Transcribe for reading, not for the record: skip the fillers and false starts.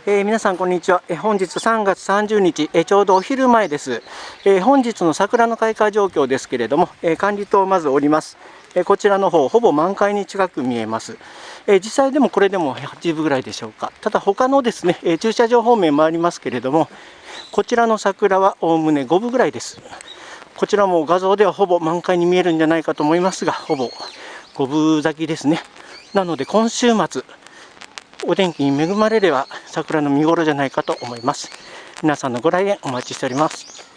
皆さんこんにちは。本日3月30日、ちょうどお昼前です。本日の桜の開花状況ですけれども、管理棟まずおります。こちらの方、ほぼ満開に近く見えます。実際でもこれでも8分ぐらいでしょうか。ただ他のですね、駐車場方面もありますけれども、こちらの桜はおおむね5分ぐらいです。こちらも画像ではほぼ満開に見えるんじゃないかと思いますが、ほぼ5分咲きですね。なので今週末、お天気に恵まれれば桜の見頃じゃないかと思います。皆さんのご来園お待ちしております。